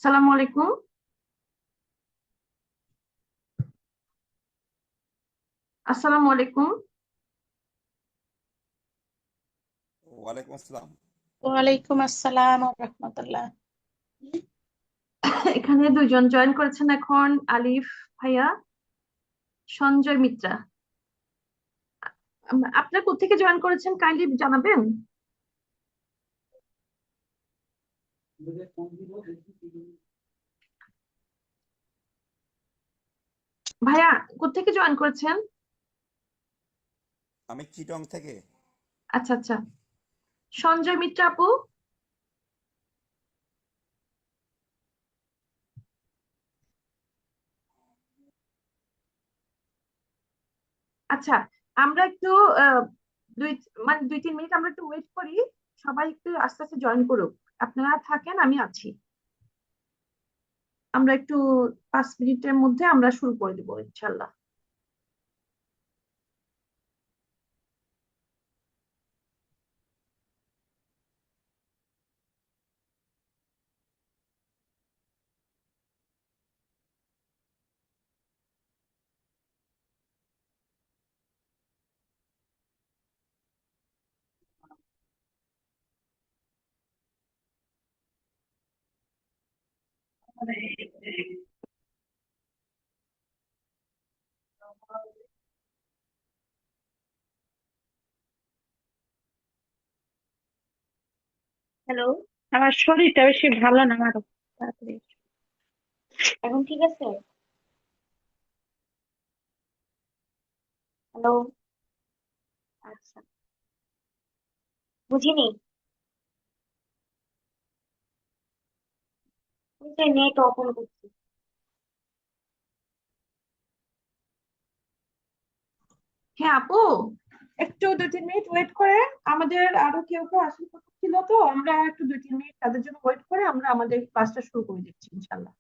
আসসালামু আলাইকুম। আসসালামু আলাইকুম। ওয়ালাইকুম আসসালাম। ওয়ালাইকুম আসসালাম রহমতুল্লাহ। এখানে দুইজন জয়েন করেছেন এখন, আলিফ ভাইয়া, সঞ্জয় মিত্রা। আপনারা কোত্থেকে জয়েন করেছেন কাইন্ডলি জানাবেন? ভাইয়া, কোত্থেকে জয়েন করেছেন? আমি চিটং থেকে। আচ্ছা আচ্ছা। সঞ্জয় মিত্রা আপু। আচ্ছা, আমরা একটু আহ, দুই মানে 2-3 মিনিট আমরা একটু ওয়েট করি। সবাই একটু আস্তে আস্তে জয়েন করুক। আপনারা থাকেন, আমি আছি। আমরা একটু 5 মিনিটের মধ্যে আমরা শুরু করে দিব ইনশাল্লাহ। হ্যালো। আমার শরীরটা বেশি ভালো না, আমারও তাড়াতাড়ি এখন ঠিক আছে। হ্যালো। আচ্ছা, বুঝিনি। ওই যে নেট ওপেন করছি। হ্যাঁ আপু, একটু 2-3 মিনিট ওয়েট করে। আমাদের আরো কেউ কেউ আসার কথা ছিল, তো আমরা একটু 2-3 মিনিট তাদের জন্য ওয়েট করে আমরা আমাদের ক্লাসটা শুরু করে দিচ্ছি ইনশাল্লাহ।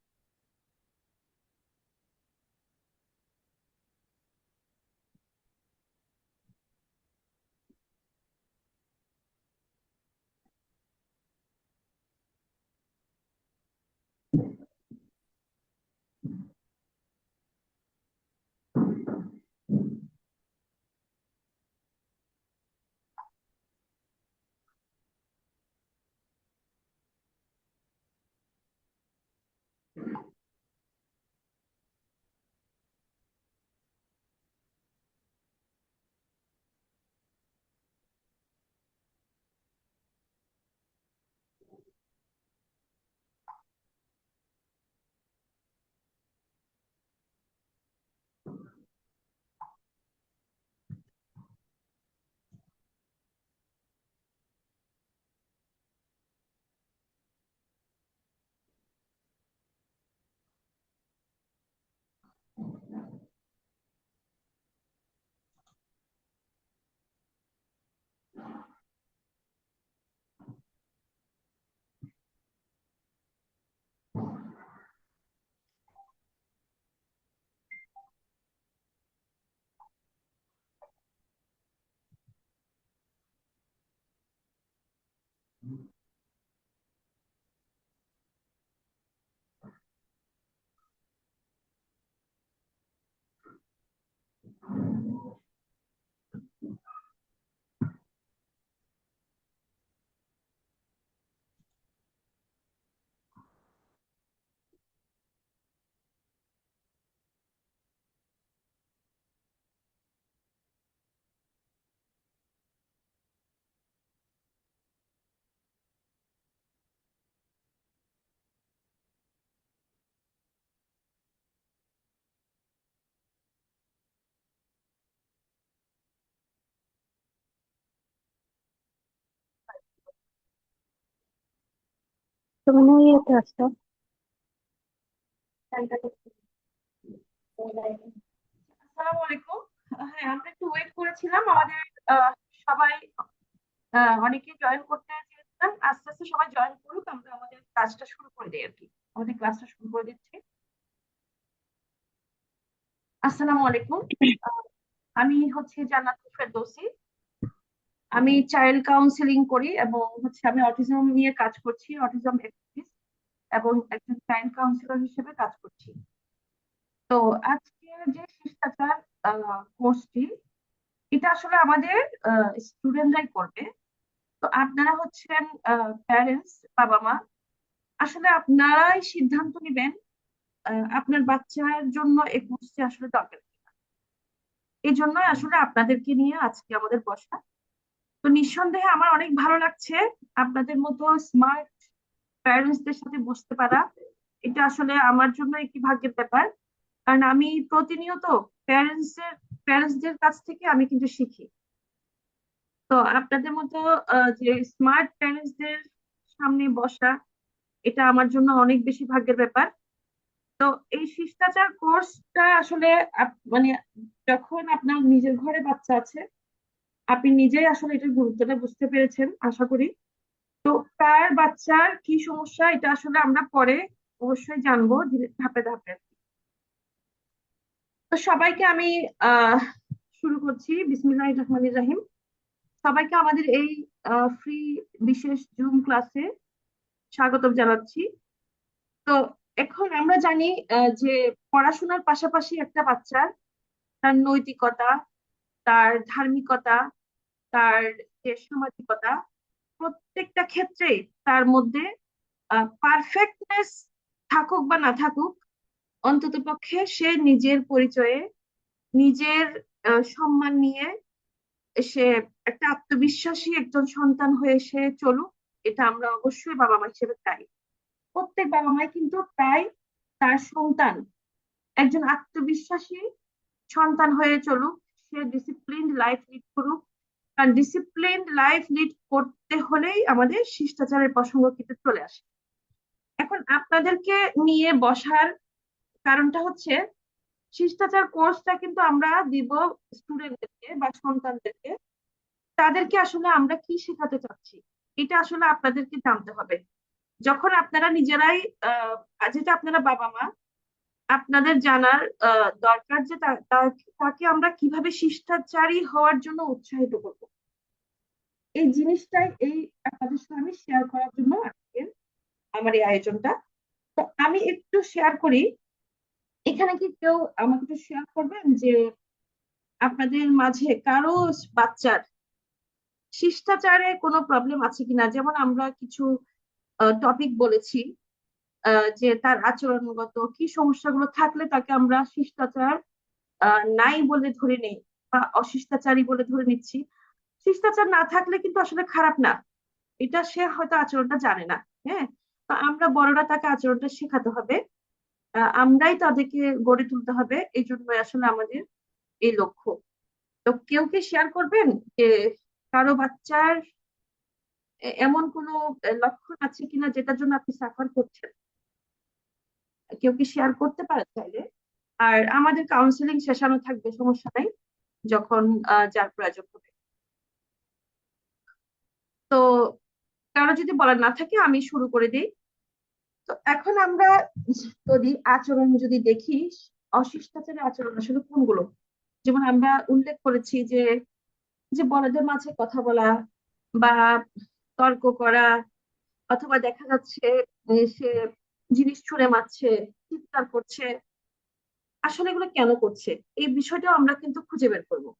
তুমি না ইয়েতে আসছো। আসসালামু আলাইকুম। হ্যাঁ, আমরা একটু ওয়েট করেছিলাম। আমাদের সবাই অনেকে জয়েন করতে চেয়েছিলাম। আস্তে আস্তে সবাই জয়েন করুক, আমরা আমাদের কাজটা শুরু করে দিই আর কি। আমাদের ক্লাসটা শুরু করে দিচ্ছি। আসসালামু আলাইকুম। আহ, আমি হচ্ছে জান্নাতুল ফেরদৌসী। আমি চাইল্ড কাউন্সিলিং করি এবং হচ্ছে আমি অটিজম নিয়ে কাজ করছি, অটিজম অ্যাক্টিভিস্ট। এবং একজন প্যারেন্ট কাউন্সিলর হিসেবে কাজ করছি। তো আজকের যে শিষ্টাচার কোর্সটি, এটা আসলে আমাদের স্টুডেন্টরাই করবে। তো আপনারা হচ্ছেন প্যারেন্টস, বাবা মা, আসলে আপনারাই সিদ্ধান্ত নেবেন আপনার বাচ্চার জন্য এই কোর্সটি আসলে দরকার কিনা। এই জন্যই আসলে আপনাদেরকে নিয়ে আজকে আমাদের বসা। তো নিঃসন্দেহে আমার অনেক ভালো লাগছে আপনাদের মতো স্মার্ট প্যারেন্টসদের সাথে বসতে পারা। এটা আসলে আমার জন্য একটি ভাগ্যের ব্যাপার, কারণ আমি প্রতিনিয়ত প্যারেন্টসদের কাছ থেকে আমি কিন্তু শিখি। তো আপনাদের মতো যে স্মার্ট প্যারেন্টসদের সামনে বসা, এটা আমার জন্য অনেক বেশি ভাগ্যের ব্যাপার। তো এই শিষ্টাচার কোর্সটা আসলে মানে যখন আপনার নিজের ঘরে বাচ্চা আছে, আপনি নিজেই আসলে এটার গুরুত্বটা বুঝতে পেরেছেন আশা করি। তো কার বাচ্চার কি সমস্যা এটা আসলে আমরা পরে অবশ্যই জানবো ধীরে ধাপে ধাপে। তো সবাইকে আমি আহ শুরু করছি, বিসমিল্লাহির রহমানির রহিম। সবাইকে আমাদের এই ফ্রি বিশেষ জুম ক্লাসে স্বাগতম জানাচ্ছি। তো এখন আমরা জানি যে পড়াশোনার পাশাপাশি একটা বাচ্চার তার নৈতিকতা, তার ধার্মিকতা, তার যে সামাজিকতা, প্রত্যেকটা ক্ষেত্রেই তার মধ্যে পারফেক্টনেস থাকুক বা না থাকুক, অন্ততপক্ষে সে নিজের পরিচয়ে, নিজের সম্মান নিয়ে সে একটা আত্মবিশ্বাসী একজন সন্তান হয়ে সে চলুক। এটা আমরা অবশ্যই বাবা মা হিসেবে চাই। প্রত্যেক বাবা মাই কিন্তু চাই তার সন্তান একজন আত্মবিশ্বাসী সন্তান হয়ে চলুক, সে ডিসিপ্লিনড লাইফ লিড করুক। কারণ ডিসিপ্লিনড লাইফ লিড করতে হলেই আমাদের শিষ্টাচারের প্রসঙ্গ কিন্তু চলে আসে। এখন আপনাদেরকে নিয়ে বসার কারণটা হচ্ছে, শিষ্টাচার কোর্সটা কিন্তু আমরা দিব স্টুডেন্টদেরকে বা সন্তানদেরকে। তাদেরকে আসলে আমরা কি শেখাতে চাচ্ছি, এটা আসলে আপনাদেরকে জানতে হবে। যখন আপনারা নিজেরাই যেটা আপনারা বাবা মা, আপনাদের জানার দরকার যে তাকে আমরা কিভাবে শিষ্টাচারী হওয়ার জন্য উৎসাহিত করব। এই জিনিসটাই আপনাদের সঙ্গে আমি শেয়ার করার জন্য আজকে আমার এই আয়োজনটা। তো আমি একটু শেয়ার করি। এখানে কি কেউ আমাকে একটু শেয়ার করবেন যে আপনাদের মাঝে কারো বাচ্চার শিষ্টাচারে কোনো প্রবলেম আছে কিনা? যেমন আমরা কিছু টপিক বলেছি, যে তার আচরণগত কি সমস্যাগুলো থাকলে তাকে আমরা শিষ্টাচার নাই বলে ধরে নেই বা অশিষ্টাচারী বলে ধরে নিচ্ছি। শিষ্টাচার না থাকলে কিন্তু আসলে খারাপ না, এটা সে হয়তো আচরণটা জানে না। হ্যাঁ, তো আমরা বড়রা তাকে আচরণটা শেখাতে হবে, আমরাই তাদেরকে গড়ে তুলতে হবে। এই জন্য আসলে আমাদের এই লক্ষ্য। তো কেউ কি শেয়ার করবেন যে কারো বাচ্চার এমন কোনো লক্ষণ আছে কিনা যেটার জন্য আপনি সাফার করছেন? কেউ কি শেয়ার করতে পারে চাইলে? আর আমাদের কাউন্সিলিং সেশনও থাকবে, সমস্যা নাই, যখন যার প্রয়োজন হবে। তো কারো যদি বলার না থাকে আমি শুরু করে দিই। তো এখন আমরা যদি আচরণ যদি দেখি, অশিষ্টাচারের আচরণ আসলে কোনগুলো, যেমন আমরা উল্লেখ করেছি যে যে বড়দের মাঝে কথা বলা বা তর্ক করা, অথবা দেখা যাচ্ছে সে জিনিস ছুঁড়ে মারছে, চিৎকার করছে, আসলে এগুলো কেন করছে এই বিষয়টাও আমরা কিন্তু খুঁজে বের করবো।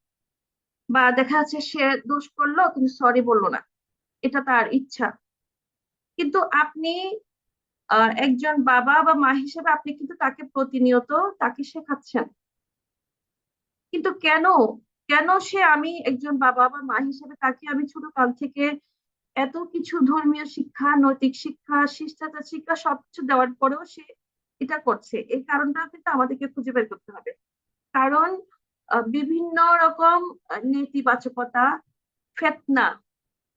বা দেখা যাচ্ছে সে দোষ করলো কিন্তু সরি বললো না, এটা তার ইচ্ছা। কিন্তু আপনি একজন বাবা বা মা হিসেবে আপনি কিন্তু তাকে প্রতিনিয়ত তাকে শেখাচ্ছেন। কিন্তু কেন কেন সে, আমি একজন বাবা বা মা হিসেবে তাকে আমি ছোট কাল থেকে এত কিছু ধর্মীয় শিক্ষা, নৈতিক শিক্ষা, শিষ্টাচার শিক্ষা সবকিছু দেওয়ার পরেও সে এটা করছে? এই কারণটা কিন্তু আমাদেরকে খুঁজে বের করতে হবে। কারণ বিভিন্ন রকম নেতিবাচকতা, ফেতনা,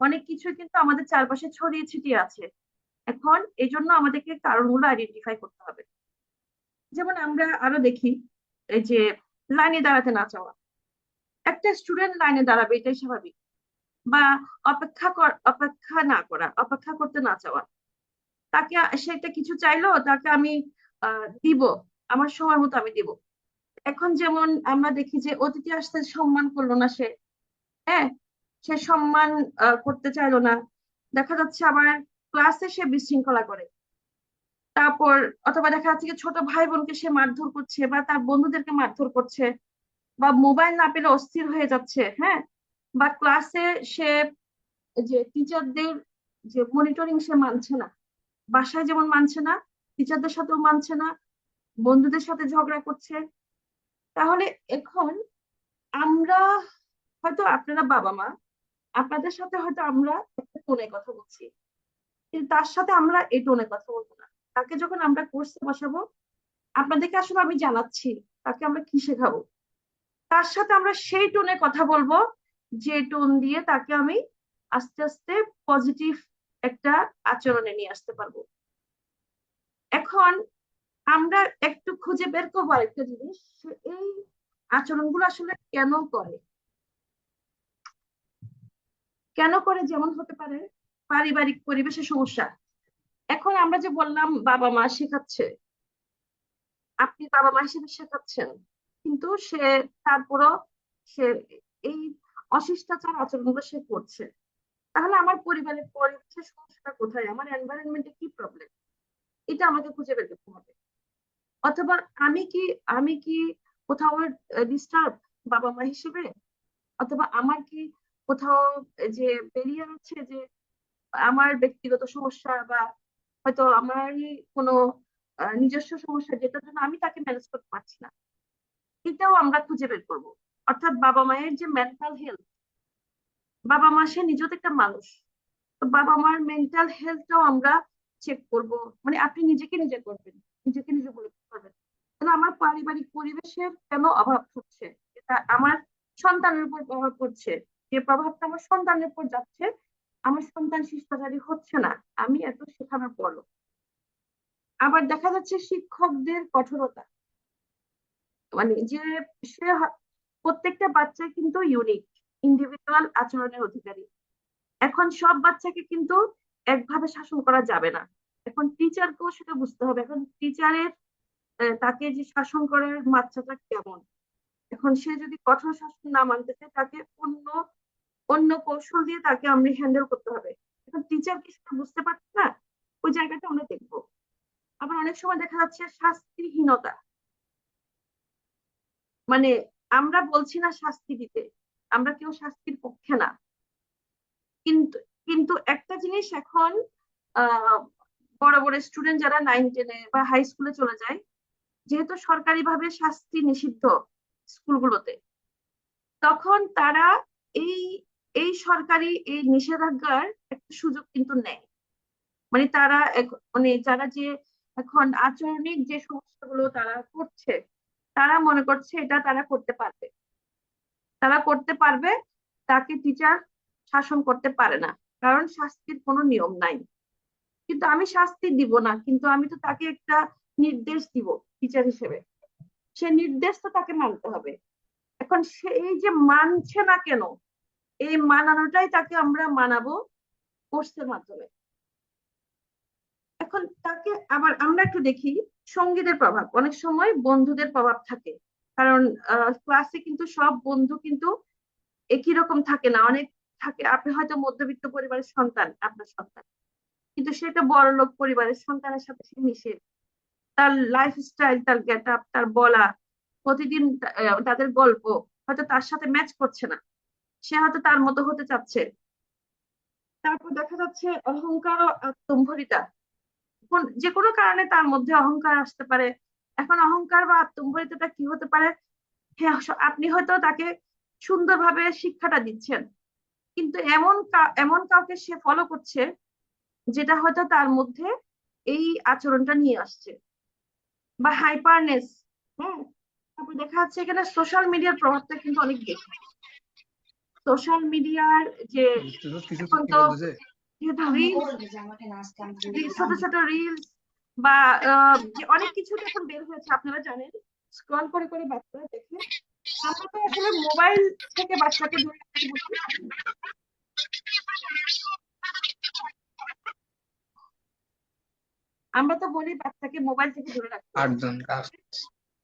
অনেক কিছু কিন্তু আমাদের চারপাশে ছড়িয়ে ছিটিয়ে আছে। এখন এই জন্য আমাদেরকে কারণগুলো আইডেন্টিফাই করতে হবে। যেমন আমরা আরো দেখি, এই যে লাইনে দাঁড়াতে না চাওয়া, একটা স্টুডেন্ট লাইনে দাঁড়াবে এটাই স্বাভাবিক। বা অপেক্ষা না করা, অপেক্ষা করতে না চাওয়া, তাকে সেটা কিছু চাইলো তাকে আমি দিব, আমার সময় মতো আমি দিব। এখন যেমন আমরা দেখি যে অতিথি আসতে সম্মান করলো না সে, হ্যাঁ, সে সম্মান করতে চাইলো না। দেখা যাচ্ছে আবার ক্লাসে সে বিশৃঙ্খলা করে। তারপর অথবা দেখা যাচ্ছে কি ছোট ভাই বোনকে সে মারধর করছে বা তার বন্ধুদেরকে মারধর করছে, বা মোবাইল না পেলে অস্থির হয়ে যাচ্ছে, হ্যাঁ, বা ক্লাসে সে যে টিচারদের যে মনিটরিং সে মানছে না, বাসায় যেমন মানছে না, টিচারদের সাথেও মানছে না, বন্ধুদের সাথে ঝগড়া করছে। তাহলে এখন আমরা হয়তো, আপনারা বাবা মা, আপনাদের সাথে হয়তো আমরা একটা টোনে কথা বলছি, কিন্তু তার সাথে আমরা এই টোনে কথা বলবো না। তাকে যখন আমরা কোর্সে বসাবো, আপনাদেরকে আসলে আমি জানাচ্ছি তাকে আমরা কি শেখাবো, তার সাথে আমরা সেই টোনে কথা বলবো যে টোন দিয়ে তাকে আমি আস্তে আস্তে পজিটিভ একটা আচরণে নিয়ে আসতে পারবো। এখন আমরা একটু খুঁজে বের করবো আরেকটা জিনিস, সে এই আচরণগুলো আসলে কেন করে। কেন করে, যেমন হতে পারে পারিবারিক পরিবেশের সমস্যা। এখন আমরা যে বললাম বাবা মা শেখাচ্ছে, আপনি বাবা মা হিসেবে শেখাচ্ছেন, কিন্তু সে তারপরও সে এই অশিষ্টাচার আচরণগুলো সে করছে। তাহলে আমার পরিবারের পরিবেশের সমস্যাটা কোথায়, আমার এনভায়রনমেন্টে কি প্রবলেম, এটা আমাকে খুঁজে বের করতে হবে। অথবা আমি কি কোথাও ডিস্টার্ব বাবা মা হিসেবে, অথবা আমার কি কোথাও যে বেরিয়ার আছে, যে আমার ব্যক্তিগত সমস্যা, বা হয়তো আমারই কোনো নিজস্ব সমস্যা যেটার জন্য আমি তাকে ম্যানেজ করতে পারছি না, এটাও আমরা খুঁজে বের করবো। অর্থাৎ বাবা মায়ের যে মেন্টাল হেলথ, বাবা মা সে নিজেও তো একটা মানুষ, তো বাবা মার মেন্টাল হেলথটাও আমরা চেক করব। মানে আপনি নিজেকে নিজে করবেন, নিজেকে নিজে বলে করবেন, তাহলে আমার পারিবারিক পরিবেশের কেন অভাব হচ্ছে, এটা আমার সন্তানের উপর প্রভাব পড়ছে, যে প্রভাবটা আমার সন্তানের উপর যাচ্ছে, আমার সন্তান শিষ্টাচারী হচ্ছে না আমি এত শেখানোর পরও। আবার দেখা যাচ্ছে শিক্ষকদের কঠোরতা, মানে যে সে প্রত্যেকটা বাচ্চা কিন্তু ইউনিক, ইন্ডিভিজুয়াল আচরণের অধিকারী। এখন সব বাচ্চাকে কিন্তু একভাবে শাসন করা যাবে না। এখন টিচারকেও সেটা বুঝতে হবে, এখন টিচারের তাকে যে শাসন করার মাত্রাটা কেমন। এখন সে যদি কঠোর শাসন না মানতে চায়, তাকে অন্য অন্য কৌশল দিয়ে তাকে আমরা হ্যান্ডেল করতে হবে। এখন টিচার কি সেটা বুঝতে পারছে না, ওই জায়গাটা আমরা দেখবো। আবার অনেক সময় দেখা যাচ্ছে শাস্তিহীনতা, মানে আমরা বলছি না শাস্তি দিতে, আমরা কেউ শাস্তির পক্ষে না, কিন্তু কিন্তু একটা জিনিস এখন আহ বড় বড় স্টুডেন্ট যারা 9-10-এ বা হাই স্কুলে চলে যায়, যেহেতু সরকারি ভাবে শাস্তি নিষিদ্ধ স্কুলগুলোতে, তখন তারা এই এই সরকারি এই নিষেধাজ্ঞার একটা সুযোগ কিন্তু নেয়। মানে তারা মানে যারা যে এখন আচরণিক যে সমস্যাগুলো তারা করছে, তারা মনে করছে এটা তারা করতে পারবে, তারা করতে পারবে, তাকে টিচার শাসন করতে পারে না, কারণ শাস্তির কোনো নিয়ম নাই। কিন্তু আমি শাস্তি দিব না, কিন্তু আমি তো তাকে একটা নির্দেশ দিব টিচার হিসেবে, সে নির্দেশ তো তাকে মানতে হবে। এখন সে এই যে মানছে না কেন, এই মানানোটাই তাকে আমরা মানাবো কোর্সের মাধ্যমে। এখন তাকে আবার আমরা একটু দেখি সঙ্গীদের প্রভাব, অনেক সময় বন্ধুদের প্রভাব থাকে, কারণ ক্লাসে কিন্তু সব বন্ধু কিন্তু একই রকম থাকে না, অনেক থাকে। আপনি হয়তো মধ্যবিত্ত পরিবারের সন্তান, আপনার সন্তান, কিন্তু সে একটা বড়লোক পরিবারের সন্তানের সাথে সে মিশে, তার লাইফস্টাইল, তার গেট আপ, তার বলা, প্রতিদিন তাদের গল্প হয়তো তার সাথে ম্যাচ করছে না, সে হয়তো তার মতো হতে চাচ্ছে। তারপর দেখা যাচ্ছে অহংকার ও আত্মম্ভরিতা, যে কোনো কারণে তার মধ্যে অহংকার আসতে পারে। এখন অহংকার বা আত্মম্ভরিতাটা কি হতে পারে, হ্যাঁ আপনি হয়তো তাকে সুন্দরভাবে শিক্ষাটা দিচ্ছেন, কিন্তু এমন কাউকে সে ফলো করছে যেটা হয়তো তার মধ্যে এই আচরণটা নিয়ে আসছে, বা হাইপারনেস। হ্যাঁ, তারপর দেখা যাচ্ছে এখানে সোশ্যাল মিডিয়ার প্রভাবটা কিন্তু অনেক বেশি। সোশ্যাল মিডিয়ার যে এখন তো যেহেতু ছোট ছোট রিলস বা যে অনেক কিছু তো এখন বের হয়েছে, আপনারা জানেন, স্ক্রল করে করে বাচ্চারা দেখে। আমরা তো আসলে মোবাইল থেকে বাচ্চাকে দূরে রাখতে বলি, আমরা তো বলি বাচ্চাকে মোবাইল থেকে দূরে রাখতে,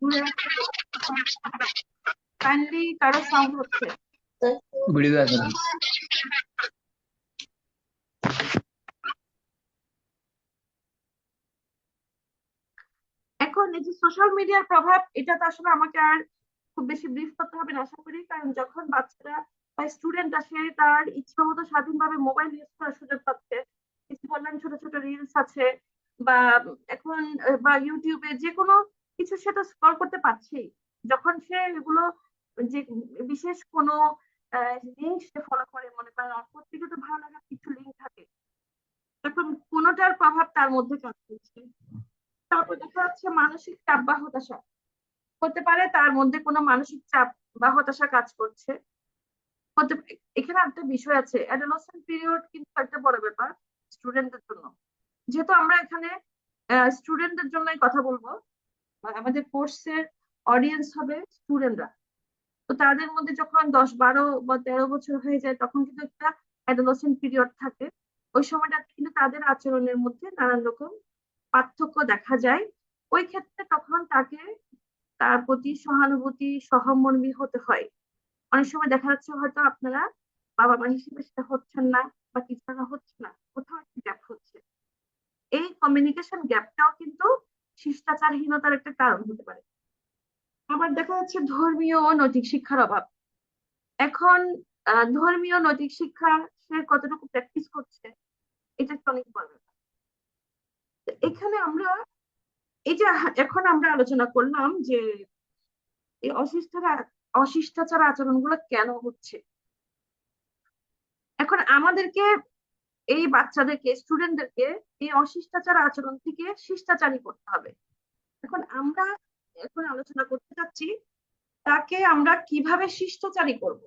দূরে রাখতে। কাইন্ডলি কারো সাউন্ড হচ্ছে। এখন এই যে সোশ্যাল মিডিয়ার প্রভাব, এটা তো আসলে আমাকে আর খুব বেশি ব্রিফ করতে হবে না আশা করি, কারণ যখন বাচ্চারা বা স্টুডেন্ট আসে তার ইচ্ছা মতো স্বাধীনভাবে মোবাইল ইউজ করার সুযোগ পাচ্ছে, কিছু বললেন ছোট ছোট রিলস আছে, বা এখন বা ইউটিউবে যে কোনো কিছু সে তো স্ক্রল করতে পারছেই। যখন সে এগুলো যে বিশেষ কোনো লিঙ্ক সে ফলো করে, মনে করেন প্রত্যেকে তো ভালো লাগার কিছু লিঙ্ক থাকে, তখন কোনোটার প্রভাব তার মধ্যে কাজ করছে। তারপর দেখা যাচ্ছে মানসিক চাপ বা হতাশা হতে পারে, তার মধ্যে কোনো মানসিক চাপ বা হতাশা কাজ করছে। এখানে একটা বিষয় আছে, অ্যাডোলেসেন্ট পিরিয়ড কিন্তু একটা বড় ব্যাপার স্টুডেন্টদের জন্য। যেহেতু আমরা এখানে স্টুডেন্টদের জন্যই কথা বলবো, আমাদের কোর্সের অডিয়েন্স হবে স্টুডেন্টরা, তো তাদের মধ্যে যখন 10, 12 বা 13 বছর হয়ে যায় তখন কিন্তু একটা অ্যাডোলেসেন্ট পিরিয়ড থাকে। ওই সময়টাতে কিন্তু তাদের আচরণের মধ্যে নানান রকম পার্থক্য দেখা যায়। ওই ক্ষেত্রে তখন তাকে তার প্রতি সহানুভূতি সহমর্মী হতে হয়। অনেক সময় দেখা যাচ্ছে হয়তো আপনারা বাবা মা হিসেবে সেটা হচ্ছেন না, বা টিচাররা হচ্ছে না, কোথাও একটা গ্যাপ হচ্ছে। এই কমিউনিকেশন গ্যাপটাও কিন্তু শিষ্টাচারহীনতার একটা কারণ হতে পারে। আবার দেখা যাচ্ছে ধর্মীয় ও নৈতিক শিক্ষার অভাব। এখন ধর্মীয় নৈতিক শিক্ষা সে কতটুকু প্র্যাকটিস করছে, এটা একটা অনেক বড় ব্যাপার। তো এখানে আমরা এই যে এখন আমরা আলোচনা করলাম যে এই অশিষ্টাচার আচরণগুলো কেন হচ্ছে। এখন আমাদেরকে এই বাচ্চাদেরকে স্টুডেন্টদেরকে এই অশিষ্টাচার আচরণ থেকে শিষ্টাচারী করতে হবে। এখন আমরা এখন আলোচনা করতে চাচ্ছি তাকে আমরা কিভাবে শিষ্টাচারী করব।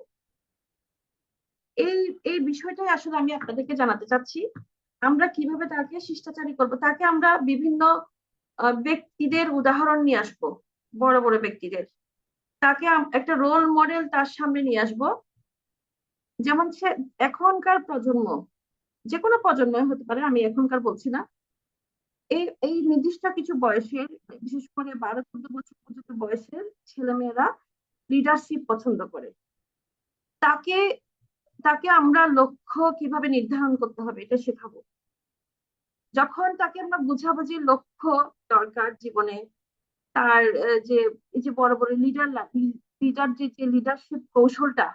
এই এই বিষয়টাই আসলে আমি আপনাদেরকে জানাতে চাচ্ছি। আমরা কিভাবে তাকে শিষ্টাচারী করব, তাকে আমরা বিভিন্ন ব্যক্তিদের উদাহরণ নিয়ে আসবো, বড় বড় ব্যক্তিদের। তাকে একটা রোল মডেল তার সামনে নিয়ে আসবো। যেমন সে এখনকার প্রজন্ম, যে কোনো প্রজন্মই হতে পারে, আমি এখনকার বলছি না, এই এই নির্দিষ্ট কিছু বয়সের, বিশেষ করে 12, 14 বছর পর্যন্ত বয়সের ছেলেমেয়েরা লিডারশিপ পছন্দ করে। তাকে তাকে আমরা লক্ষ্য কিভাবে নির্ধারণ করতে হবে এটা শেখাবো। যখন তাকে আমরা বুঝাবো যে লক্ষ্য দরকার জীবনে, তার যে এই যে বড় বড় লিডার যে লিডারশিপ কৌশলটা,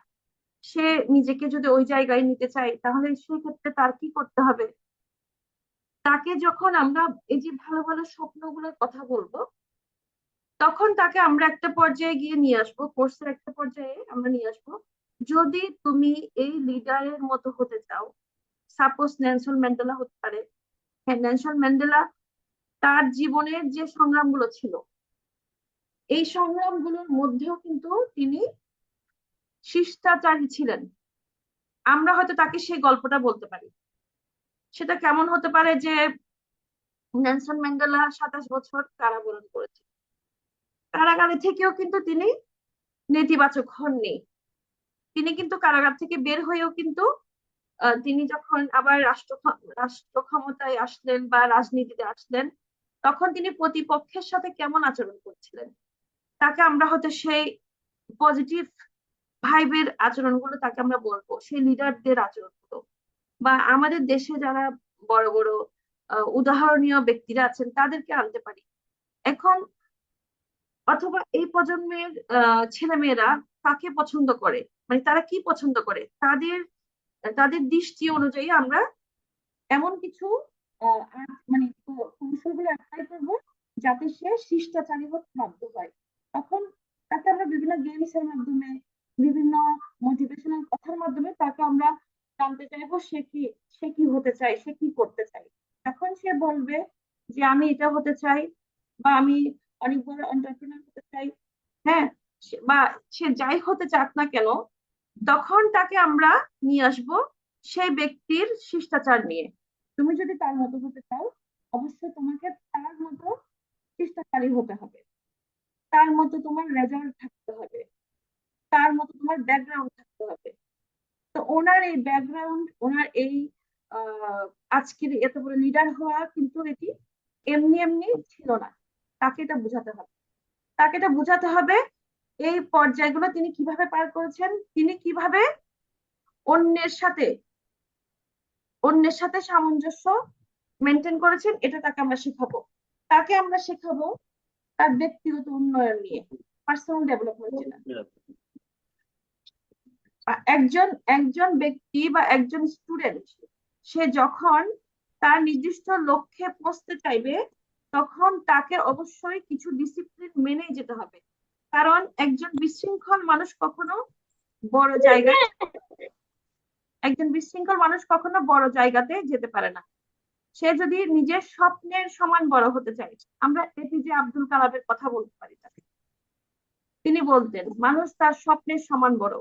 সে নিজেকে যদি ওই জায়গায় নিতে চায় তাহলে সেক্ষেত্রে তার কি করতে হবে। তাকে যখন আমরা এই যে ভালো ভালো স্বপ্নগুলোর কথা বলবো, তখন তাকে আমরা একটা পর্যায়ে গিয়ে নিয়ে আসবো, কোর্সের একটা পর্যায়ে আমরা নিয়ে আসবো। যদি তুমি এই লিডারের মতো হতে চাও, সাপোজ নেলসন ম্যান্ডেলা হতে পারে। হ্যাঁ, নেলসন ম্যান্ডেলা তার জীবনের যে সংগ্রামগুলো ছিল, এই সংগ্রামগুলোর মধ্যেও কিন্তু তিনি শিষ্টাচারী ছিলেন। আমরা হয়তো তাকে সেই গল্পটা বলতে পারি। সেটা কেমন হতে পারে যে নেলসন ম্যান্ডেলা 27 বছর কারাবরণ করেছে, কারাগারে থেকেও কিন্তু তিনি নেতিবাচক হননি। তিনি কিন্তু কারাগার থেকে বের হয়েও কিন্তু তিনি যখন আবার রাষ্ট্র ক্ষমতায় আসলেন বা রাজনীতিতে আসলেন, তখন তিনি প্রতিপক্ষের সাথে কেমন আচরণ করছিলেন, তাকে আমরা হয়তো সেই পজিটিভ ভাইবের আচরণগুলো তাকে আমরা বলবো, সেই লিডারদের আচরণগুলো। বা আমাদের দেশে যারা বড় বড় উদাহরণীয় ব্যক্তিরা আছেন তাদেরকে আনতে পারি। এখন অথবা এই প্রজন্মের ছেলেমেয়েরা কাকে পছন্দ করে, মানে তারা কি পছন্দ করে, তাদের তাদের দৃষ্টি অনুযায়ী আমরা এমন কিছু মানে কৌশলগুলো অ্যাপ্লাই করবো যাতে সে শিষ্টাচারী হতে বাধ্য হয়। তখন তাকে আমরা বিভিন্ন গেমস এর মাধ্যমে, বিভিন্ন মোটিভেশনাল কথার মাধ্যমে তাকে আমরা জানতে চাইবো সে কি হতে চায়, সে কি করতে চায়। যখন সে বলবে যে আমি এটা হতে চাই, বা আমি অনেক বড় এন্টারপ্রেনার হতে চাই, হ্যাঁ, বা সে যাই হতে চাক না কেন, তখন তাকে আমরা নিয়ে আসব সেই ব্যক্তির শিষ্টাচার নিয়ে। তুমি যদি তার মতো হতে চাও, অবশ্যই তোমাকে তার মতো শিষ্টাচারী হতে হবে, তার মতো তোমার রেজাল্ট থাকতে হবে, তার মতো তোমার ব্যাকগ্রাউন্ড থাকতে হবে। তো ওনার এই ব্যাকগ্রাউন্ড, ওনার এই আহ আজকের এত বড় লিডার হওয়া কিন্তু এটি এমনি এমনি ছিল না। তাকে এটা বোঝাতে হবে, তাকে এটা বোঝাতে হবে এই পর্যায়গুলো তিনি কিভাবে পার করেছেন, তিনি কিভাবে অন্যের সাথে অন্যের সাথে সামঞ্জস্য মেনটেন করেছেন, এটা তাকে আমরা শেখাবো। তাকে আমরা শেখাবো তার ব্যক্তিগত উন্নয়ন নিয়ে, পার্সোনাল ডেভেলপমেন্ট যেটা। একজন একজন ব্যক্তি বা একজন স্টুডেন্ট সে যখন তার নির্দিষ্ট লক্ষ্যে পৌঁছতে চাইবে তখন তাকে অবশ্যই কিছু ডিসিপ্লিন মেনে যেতে হবে, কারণ একজন বিশৃঙ্খল মানুষ কখনো বড় জায়গায় একজন বিশৃঙ্খল মানুষ কখনো বড় জায়গাতে যেতে পারে না। সে যদি নিজের স্বপ্নের সমান বড় হতে চায়, আমরা এপিজে আব্দুল কালামের কথা বলতে পারি তাকে। তিনি বলতেন মানুষ তার স্বপ্নের সমান বড়।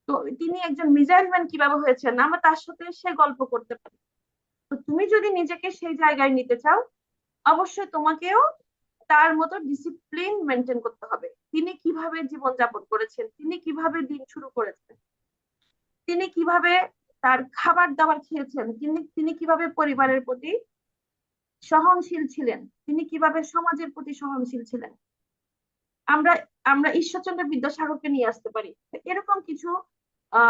তো তিনি একজন মিসাইল ম্যান কিভাবে হয়েছেন আমরা তার সাথে সে গল্প করতে পারি। তো তুমি যদি নিজেকে সেই জায়গায় নিতে চাও অবশ্যই তোমাকেও তার মতো ডিসিপ্লিন মেনটেন করতে হবে। তিনি কিভাবে জীবনযাপন করেছেন, তিনি কিভাবে দিন শুরু করেছেন, তিনি কিভাবে তার খাবার দাবার খেয়েছেন, তিনি তিনি কিভাবে পরিবারের প্রতি সহনশীল ছিলেন, তিনি কিভাবে সমাজের প্রতি সহনশীল ছিলেন, আমরা আমরা ঈশ্বরচন্দ্র বিদ্যাসাগরকে নিয়ে আসতে পারি। তো এরকম কিছু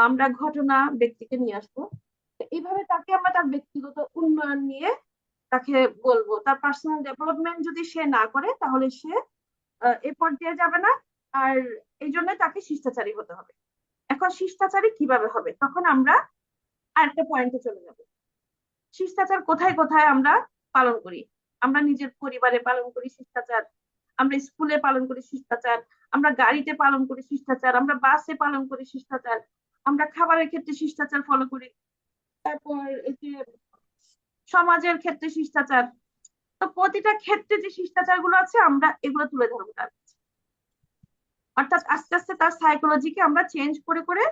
আমরা ঘটনা ব্যক্তিকে নিয়ে আসবো। তো এইভাবে তাকে আমরা তার ব্যক্তিগত উন্নয়ন নিয়ে তাকে বলবো। তার পার্সোনাল ডেভেলপমেন্ট যদি সে না করে তাহলে সে এ পর্যায়ে যাবে না। আর এই জন্য তাকে শিষ্টাচারী হতে হবে। এখন শিষ্টাচারী কিভাবে হবে তখন আমরা আরেকটা পয়েন্টে চলে যাব। শিষ্টাচার কোথায় কোথায় আমরা পালন করি? আমরা নিজের পরিবারে পালন করি শিষ্টাচার, আমরা স্কুলে পালন করি শিষ্টাচার, আমরা গাড়িতে পালন করি শিষ্টাচার, আমরা বাসে পালন করি শিষ্টাচার, আমরা খাবারের ক্ষেত্রে শিষ্টাচার ফলো করি, তারপর এই যে সমাজের ক্ষেত্রে শিষ্টাচার। তো প্রতিটা ক্ষেত্রে যে শিষ্টাচার গুলো আছে আমরা এগুলো তুলে ধরবো তার কাছে। অর্থাৎ আস্তে আস্তে তার সাইকোলজিকে আমরা চেঞ্জ করে করে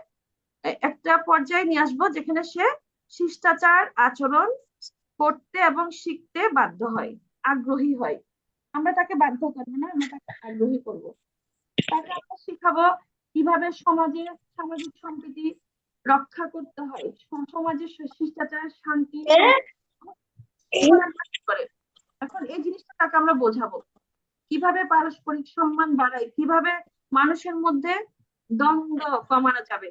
একটা পর্যায়ে নিয়ে আসবো যেখানে সে শিষ্টাচার আচরণ করতে এবং শিখতে বাধ্য হয়, আগ্রহী হয়। আমরা তাকে বাধ্য করবো না, আমরা তাকে আগ্রহী করব। তাকে আমরা শিখাবো কিভাবে সামাজিক সম্প্রীতি রক্ষা করতে হয়, সমাজের শিষ্টাচার শান্তি করে। এখন এই জিনিসটা তাকে আমরা বোঝাবো কিভাবে পারস্পরিক সম্মান বাড়ায়, কিভাবে মানুষের মধ্যে দ্বন্দ্ব কমানো যাবে।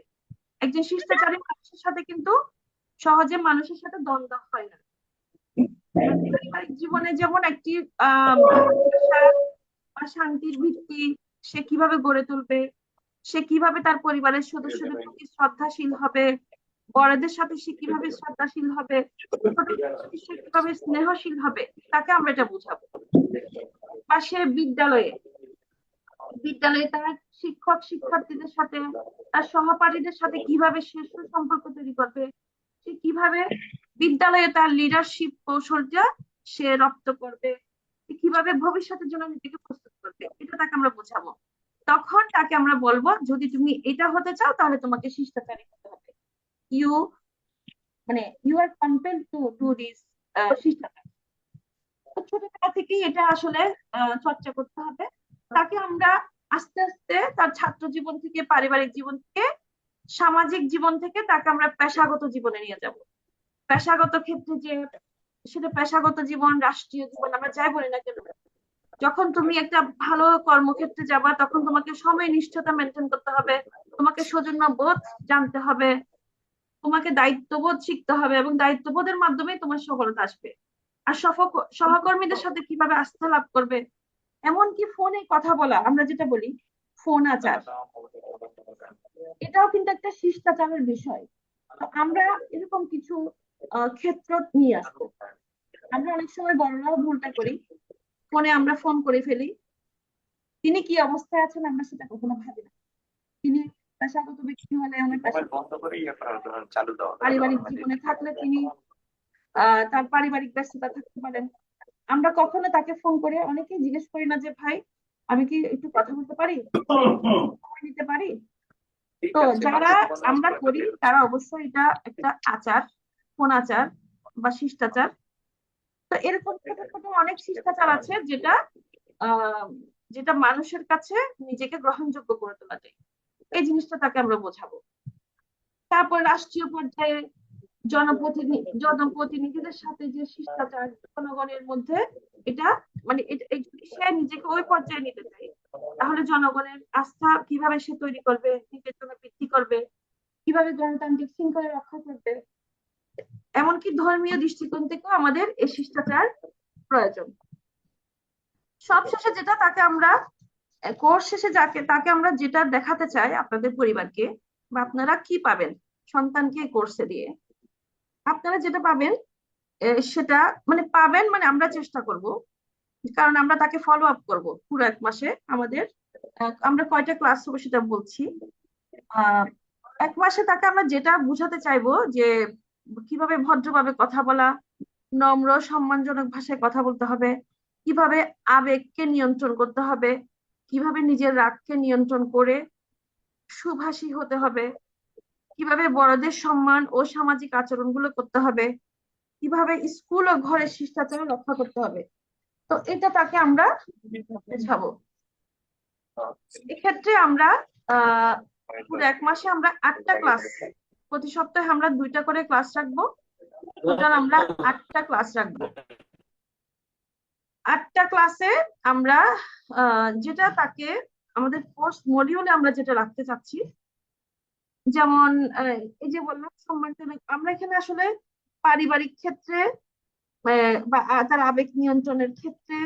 একজন শিষ্টাচারী মানুষের সাথে কিন্তু সহজে মানুষের সাথে দ্বন্দ্ব হয় না। পারিবারিক জীবনে যেমন একটি ভালোবাসা বা শান্তির ভিত্তি সে কিভাবে গড়ে তুলবে, সে কিভাবে তার পরিবারের সদস্যদের প্রতি শ্রদ্ধাশীল হবে, বড়দের সাথে সে কিভাবে শ্রদ্ধাশীল হবে, ছোটদের প্রতি সে কিভাবে স্নেহশীল হবে, তাকে আমরা এটা বুঝাবো। বা সে বিদ্যালয়ে বিদ্যালয়ে তার শিক্ষক শিক্ষার্থীদের সাথে তার সহপাঠীদের সাথে কিভাবে সে সুসম্পর্ক তৈরি করবে, সে কিভাবে বিদ্যালয়ে তার লিডারশিপ কৌশলটা সে রপ্ত করবে, সে কিভাবে ভবিষ্যতের জন্য নিজেকে প্রস্তুত করবে, এটা তাকে আমরা বোঝাবো। তখন তাকে আমরা বলবো যদি তুমি এটা হতে চাও তাহলে তোমাকে শিষ্টাচারী হতে হবে। You you are compelled to do this শিষ্টাচার। ছোটবেলা থেকেই এটা আসলে চর্চা করতে হবে। তাকে আমরা আস্তে আস্তে তার ছাত্র জীবন থেকে, পারিবারিক জীবন থেকে, সামাজিক জীবন থেকে তাকে আমরা পেশাগত জীবনে নিয়ে যাব। পেশাগত ক্ষেত্রে যে সেটা পেশাগত জীবন, রাষ্ট্রীয় জীবন, আমরা যাই বলি না কেন, যখন তুমি একটা ভালো কর্মক্ষেত্রে যাবা তখন তোমাকে সময় নিষ্ঠতা মেনটেন করতে হবে, তোমাকে সৌজন্য বোধ জানতে হবে, তোমাকে দায়িত্ববোধ শিখতে হবে এবং দায়িত্ববোধের মাধ্যমে তোমার সফলতা আসবে। আর সহকর্মীদের সাথে কিভাবে আস্থা লাভ করবে, এমনকি ফোনে কথা বলা, আমরা যেটা বলি ফোন আচার, এটাও কিন্তু একটা শিষ্টাচারের বিষয়। তো আমরা এরকম কিছু ক্ষেত্র নিয়ে আসবো। আমরা অনেক সময় বড়রাও ভুলটা করি, ফোনে আমরা ফোন করে ফেলি, তিনি কি অবস্থায় আছেন আমরা সেটা কখনো ভাবি না। তিনি পেশাগত ব্যক্তি হলে অনেক পারিবারিক জীবনে থাকলে তিনি তার পারিবারিক ব্যস্ততা থাকতে পারেন। আমরা কখনো তাকে ফোন করে অনেকেই জিজ্ঞেস করি না যে ভাই আমি কি একটু কথা বলতে পারি, সময় দিতে পারি। তো যারা আমরা করি তারা অবশ্যই এটা একটা আচার, কোন আচার বা শিষ্টাচার। তো এরকম ছোট ছোট অনেক শিষ্টাচার আছে যেটা আহ যেটা মানুষের কাছে নিজেকে গ্রহণযোগ্য করে তোলা যায়। এই জিনিসটা তাকে আমরা বোঝাবো। তারপর রাষ্ট্রীয় পর্যায়ে জনপ্রতিনিধিদের সাথে যে শিষ্টাচার জনগণের মধ্যে, এটা যদি সে নিজেকে ওই পর্যায়ে নিতে চায় তাহলে জনগণের আস্থা কিভাবে সে তৈরি করবে, নিজের জন্য বৃদ্ধি করবে, কিভাবে গণতান্ত্রিক শৃঙ্খলা রক্ষা করবে, এমনকি ধর্মীয় দৃষ্টিকোণ থেকেও আমাদের এই শিষ্টাচার প্রয়োজন। সবশেষে যেটা তাকে আমরা কোর্স শেষে তাকে আমরা যেটা দেখাতে চাই আপনাদের পরিবারকে বা আপনারা কি পাবেন সন্তানকে এই কোর্সে দিয়ে, আপনারা যেটা পাবেন সেটা মানে পাবেন মানে আমরা চেষ্টা করব, কারণ আমরা তাকে ফলো আপ করবো পুরো 1 মাসে। আমাদের আমরা কয়টা ক্লাস হবে সেটা বলছি। আহ 1 মাসে তাকে আমরা যেটা বুঝাতে চাইবো যে কিভাবে ভদ্রভাবে কথা বলা, নম্র সম্মানজনক ভাষায় কথা বলতে হবে, কিভাবে আবেগকে নিয়ন্ত্রণ করতে হবে, কিভাবে নিজের রাগকে নিয়ন্ত্রণ করে সুভাষী হতে হবে, কিভাবে বড়দের সম্মান ও সামাজিক আচরণগুলো করতে হবে, কিভাবে স্কুল ও ঘরের শিষ্টাচার রক্ষা করতে হবে। তো এটা তাকে আমরা বোঝাবো। এক্ষেত্রে আমরা আহ পুরো 1 মাসে আমরা 8টা ক্লাস, প্রতি সপ্তাহে আমরা 2টা করে ক্লাস রাখবো। টোটাল আমরা 8টা ক্লাস রাখবো। 8টা ক্লাসে আমরা যেটা তাকে আমাদের কোর্স মডিউলে আমরা যেটা রাখতে চাচ্ছি, যেমন এই যে বললাম সম্মানজনক, আমরা এখানে আসলে পারিবারিক ক্ষেত্রে বা তার আবেগ নিয়ন্ত্রণের ক্ষেত্রে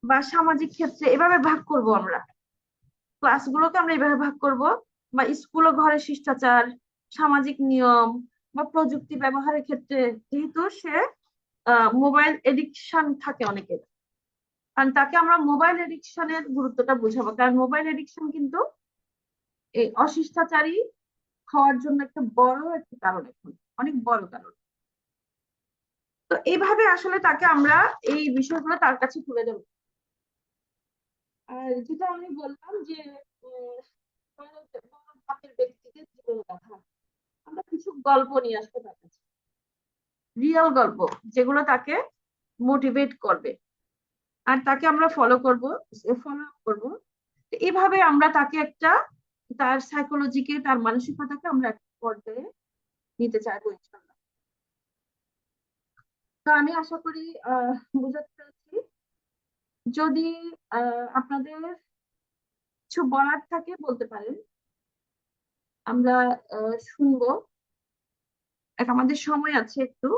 বা সামাজিক ক্ষেত্রে এভাবে ভাগ করব আমরা ক্লাসগুলোকে, আমরা এইভাবে ভাগ করব। বা স্কুল ও ঘরের শিষ্টাচার, সামাজিক নিয়ম বা প্রযুক্তি ব্যবহারের ক্ষেত্রে, যেহেতু সে মোবাইল এডিকশন থাকে অনেকের, কারণ তাকে আমরা মোবাইল এডিকশনের গুরুত্বটা বুঝাবো, কারণ মোবাইল এডিকশন কিন্তু এই অশিষ্টাচারী হওয়ার জন্য একটা বড় একটা কারণ, এখন অনেক বড় কারণ। তো এইভাবে আসলে তাকে আমরা এই বিষয়গুলো তার কাছে তুলে দেবো। আর যেটা আমি বললাম যে উম, বড় বড় জাতের ব্যক্তিদের জীবন কথা, আমরা কিছু গল্প নিয়ে আসবো তার কাছে, রিয়েল গল্প, যেগুলো তাকে মোটিভেট করবে, আর তাকে আমরা ফলো আপ করবো। তো এইভাবে আমরা তাকে একটা, তার সাইকোলজিকে, তার মানসিকতাকে আমরা এক পর্যায়ে নিতে চাইবো ইনশাল্লাহ। তো আমি আশা করি বুঝাতে পেরেছি। যদি আপনাদের কিছু বলার থাকে বলতে পারেন, আমরা শুনবো। আমাদের সময় আছে একটু।